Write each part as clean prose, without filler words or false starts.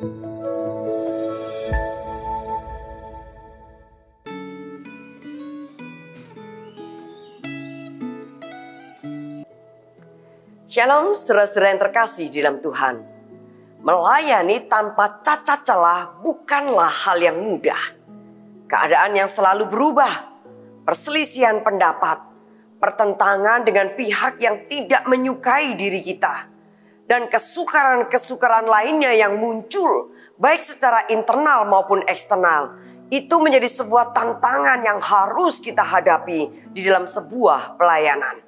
Shalom saudara-saudara yang terkasih di dalam Tuhan. Melayani tanpa cacat celah bukanlah hal yang mudah. Keadaan yang selalu berubah, perselisihan pendapat, pertentangan dengan pihak yang tidak menyukai diri kita, dan kesukaran-kesukaran lainnya yang muncul baik secara internal maupun eksternal. Itu menjadi sebuah tantangan yang harus kita hadapi di dalam sebuah pelayanan.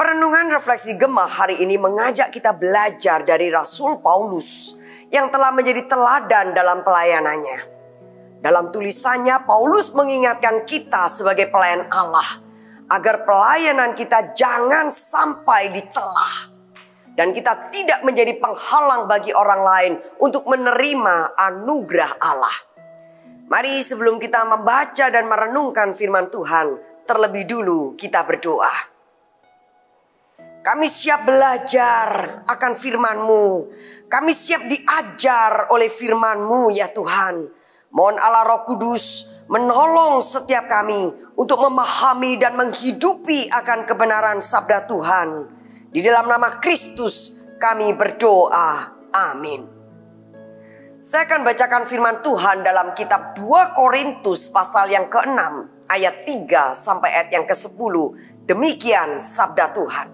Perenungan refleksi Gemah hari ini mengajak kita belajar dari Rasul Paulus yang telah menjadi teladan dalam pelayanannya. Dalam tulisannya, Paulus mengingatkan kita sebagai pelayan Allah agar pelayanan kita jangan sampai dicela dan kita tidak menjadi penghalang bagi orang lain untuk menerima anugerah Allah. Mari sebelum kita membaca dan merenungkan firman Tuhan, terlebih dulu kita berdoa. Kami siap belajar akan firman-Mu. Kami siap diajar oleh firman-Mu ya Tuhan. Mohon Allah Roh Kudus menolong setiap kami untuk memahami dan menghidupi akan kebenaran sabda Tuhan. Di dalam nama Kristus kami berdoa. Amin. Saya akan bacakan firman Tuhan dalam kitab 2 Korintus pasal yang ke-6 ayat 3 sampai ayat yang ke-10. Demikian sabda Tuhan.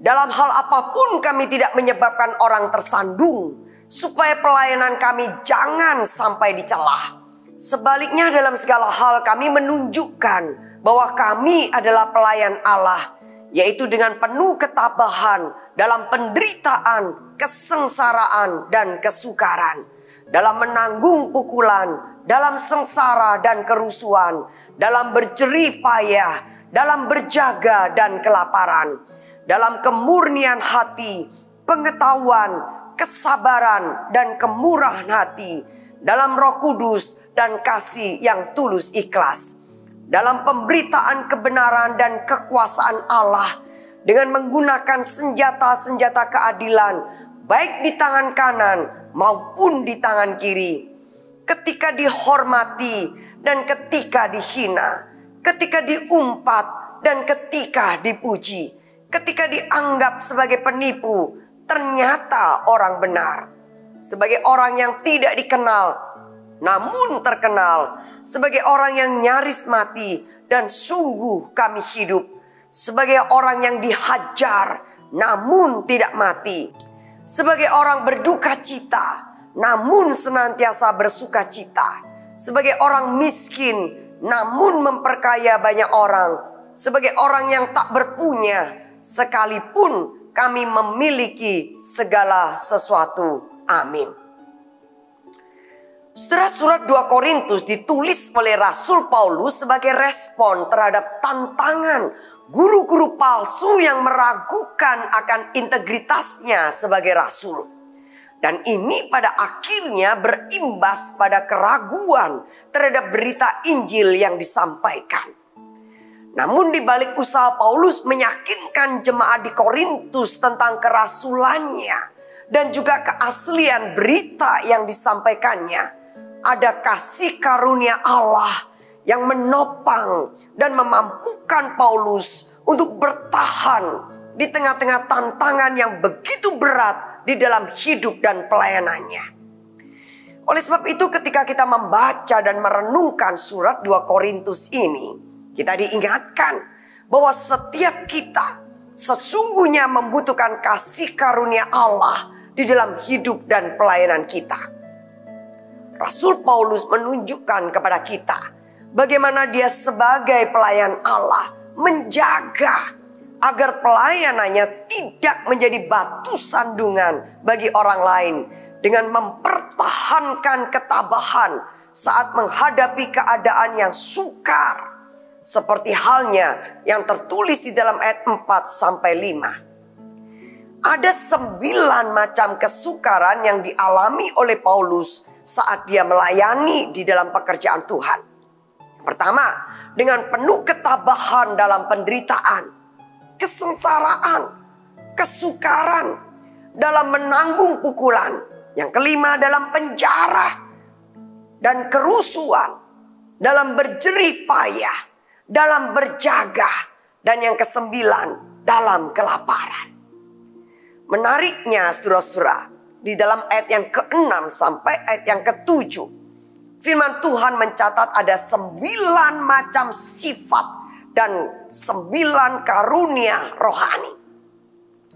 Dalam hal apapun kami tidak menyebabkan orang tersandung, supaya pelayanan kami jangan sampai dicela. Sebaliknya dalam segala hal kami menunjukkan bahwa kami adalah pelayan Allah, yaitu dengan penuh ketabahan dalam penderitaan, kesengsaraan, dan kesukaran, dalam menanggung pukulan, dalam sengsara dan kerusuhan, dalam berjerih payah, dalam berjaga dan kelaparan, dalam kemurnian hati, pengetahuan, kesabaran, dan kemurahan hati, dalam Roh Kudus dan kasih yang tulus ikhlas, dalam pemberitaan kebenaran dan kekuasaan Allah, dengan menggunakan senjata-senjata keadilan, baik di tangan kanan maupun di tangan kiri, ketika dihormati dan ketika dihina, ketika diumpat dan ketika dipuji, ketika dianggap sebagai penipu, ternyata orang benar. Sebagai orang yang tidak dikenal, namun terkenal. Sebagai orang yang nyaris mati, dan sungguh kami hidup. Sebagai orang yang dihajar, namun tidak mati. Sebagai orang berduka cita, namun senantiasa bersuka cita. Sebagai orang miskin, namun memperkaya banyak orang. Sebagai orang yang tak berpunya, sekalipun kami memiliki segala sesuatu. Amin. Saudara, surat 2 Korintus ditulis oleh Rasul Paulus sebagai respon terhadap tantangan guru-guru palsu yang meragukan akan integritasnya sebagai rasul. Dan ini pada akhirnya berimbas pada keraguan terhadap berita Injil yang disampaikan. Namun di balik usaha Paulus meyakinkan jemaat di Korintus tentang kerasulannya dan juga keaslian berita yang disampaikannya, ada kasih karunia Allah yang menopang dan memampukan Paulus untuk bertahan di tengah-tengah tantangan yang begitu berat di dalam hidup dan pelayanannya. Oleh sebab itu, ketika kita membaca dan merenungkan surat 2 Korintus ini, kita diingatkan bahwa setiap kita sesungguhnya membutuhkan kasih karunia Allah di dalam hidup dan pelayanan kita. Rasul Paulus menunjukkan kepada kita bagaimana dia sebagai pelayan Allah menjaga agar pelayanannya tidak menjadi batu sandungan bagi orang lain, dengan mempertahankan ketabahan saat menghadapi keadaan yang sukar. Seperti halnya yang tertulis di dalam ayat 4-5. Ada 9 macam kesukaran yang dialami oleh Paulus saat dia melayani di dalam pekerjaan Tuhan. Pertama, dengan penuh ketabahan dalam penderitaan, kesengsaraan, kesukaran, dalam menanggung pukulan, Yang kelima, dalam penjara dan kerusuhan, dalam berjerih payah, dalam berjaga, dan yang kesembilan, dalam kelaparan. Menariknya saudara-saudara, di dalam ayat yang ke-6 sampai ayat yang ke-7, firman Tuhan mencatat ada 9 macam sifat dan 9 karunia rohani.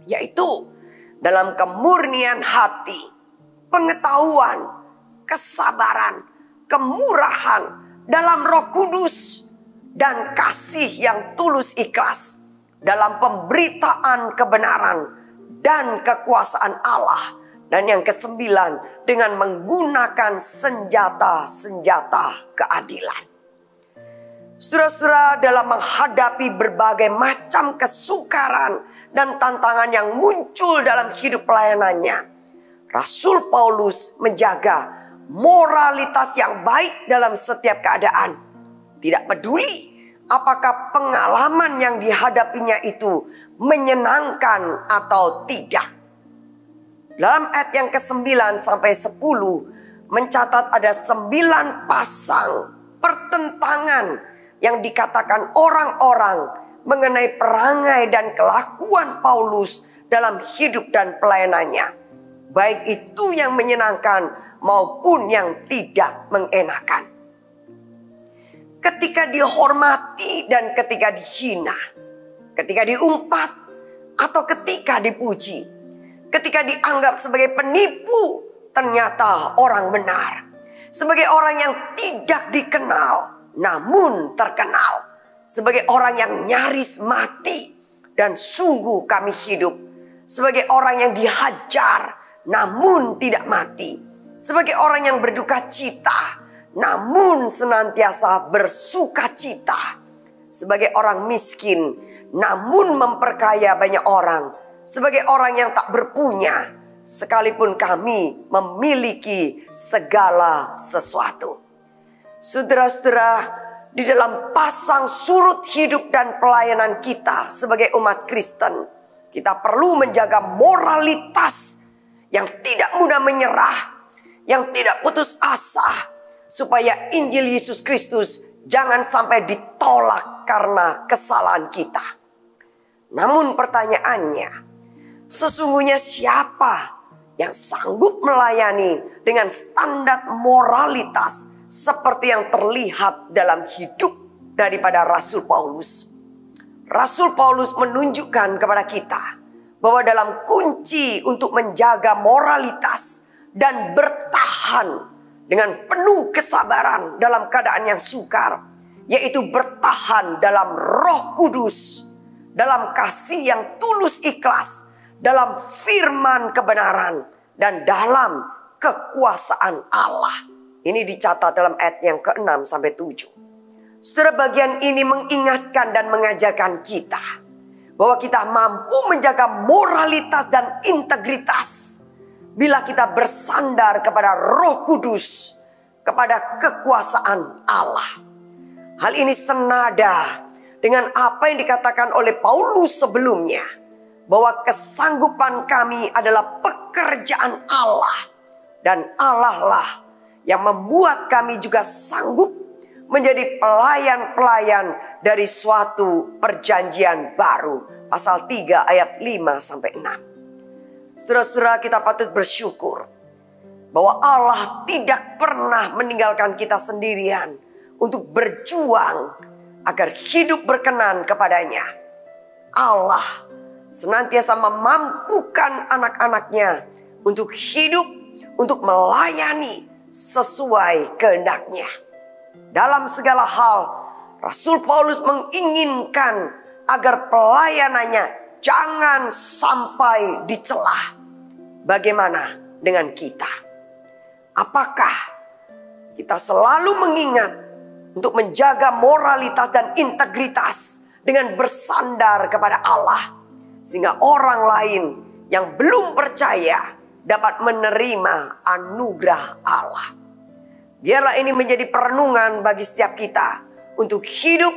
Yaitu dalam kemurnian hati, pengetahuan, kesabaran, kemurahan, dalam Roh Kudus, dan kasih yang tulus ikhlas, dalam pemberitaan kebenaran dan kekuasaan Allah. Dan yang kesembilan, dengan menggunakan senjata-senjata keadilan. Saudara-saudara, dalam menghadapi berbagai macam kesukaran dan tantangan yang muncul dalam hidup pelayanannya, Rasul Paulus menjaga moralitas yang baik dalam setiap keadaan. Tidak peduli apakah pengalaman yang dihadapinya itu menyenangkan atau tidak. Dalam ayat yang ke-9 sampai 10 mencatat ada 9 pasang pertentangan yang dikatakan orang-orang mengenai perangai dan kelakuan Paulus dalam hidup dan pelayanannya. Baik itu yang menyenangkan maupun yang tidak mengenakan. Ketika dihormati dan ketika dihina, ketika diumpat atau ketika dipuji, ketika dianggap sebagai penipu, ternyata orang benar. Sebagai orang yang tidak dikenal, namun terkenal. Sebagai orang yang nyaris mati, dan sungguh kami hidup. Sebagai orang yang dihajar, namun tidak mati. Sebagai orang yang berduka cita, namun senantiasa bersuka cita. Sebagai orang miskin, namun memperkaya banyak orang. Sebagai orang yang tak berpunya, sekalipun kami memiliki segala sesuatu. Saudara-saudara, di dalam pasang surut hidup dan pelayanan kita sebagai umat Kristen, kita perlu menjaga moralitas yang tidak mudah menyerah, yang tidak putus asa, supaya Injil Yesus Kristus jangan sampai ditolak karena kesalahan kita. Namun pertanyaannya, sesungguhnya siapa yang sanggup melayani dengan standar moralitas seperti yang terlihat dalam hidup daripada Rasul Paulus? Rasul Paulus menunjukkan kepada kita bahwa dalam kunci untuk menjaga moralitas dan bertahan dengan penuh kesabaran dalam keadaan yang sukar, yaitu bertahan dalam Roh Kudus, dalam kasih yang tulus ikhlas, dalam firman kebenaran, dan dalam kekuasaan Allah. Ini dicatat dalam ayat yang ke-6 sampai 7. Saudara, bagian ini mengingatkan dan mengajarkan kita bahwa kita mampu menjaga moralitas dan integritas bila kita bersandar kepada Roh Kudus, kepada kekuasaan Allah. Hal ini senada dengan apa yang dikatakan oleh Paulus sebelumnya, bahwa kesanggupan kami adalah pekerjaan Allah, dan Allah lah yang membuat kami juga sanggup menjadi pelayan-pelayan dari suatu perjanjian baru. Pasal 3 ayat 5 sampai 6. Saudara-saudara, kita patut bersyukur bahwa Allah tidak pernah meninggalkan kita sendirian untuk berjuang agar hidup berkenan kepadanya. Allah senantiasa memampukan anak-anaknya untuk hidup, untuk melayani sesuai kehendaknya. Dalam segala hal, Rasul Paulus menginginkan agar pelayanannya jangan sampai dicelah. Bagaimana dengan kita? Apakah kita selalu mengingat untuk menjaga moralitas dan integritas dengan bersandar kepada Allah, sehingga orang lain yang belum percaya dapat menerima anugerah Allah? Biarlah ini menjadi perenungan bagi setiap kita untuk hidup,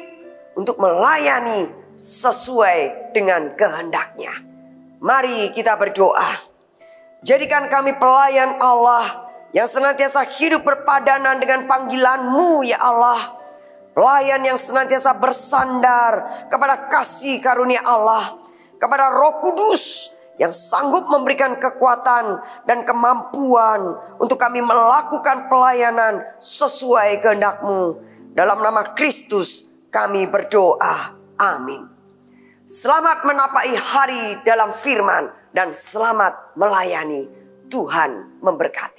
untuk melayani sesuai dengan kehendaknya. Mari kita berdoa. Jadikan kami pelayan Allah yang senantiasa hidup berpadanan dengan panggilan-Mu ya Allah. Pelayan yang senantiasa bersandar kepada kasih karunia Allah, kepada Roh Kudus yang sanggup memberikan kekuatan dan kemampuan untuk kami melakukan pelayanan sesuai kehendak-Mu. Dalam nama Kristus kami berdoa. Amin. Selamat menapai hari dalam firman dan selamat melayani. Tuhan memberkati.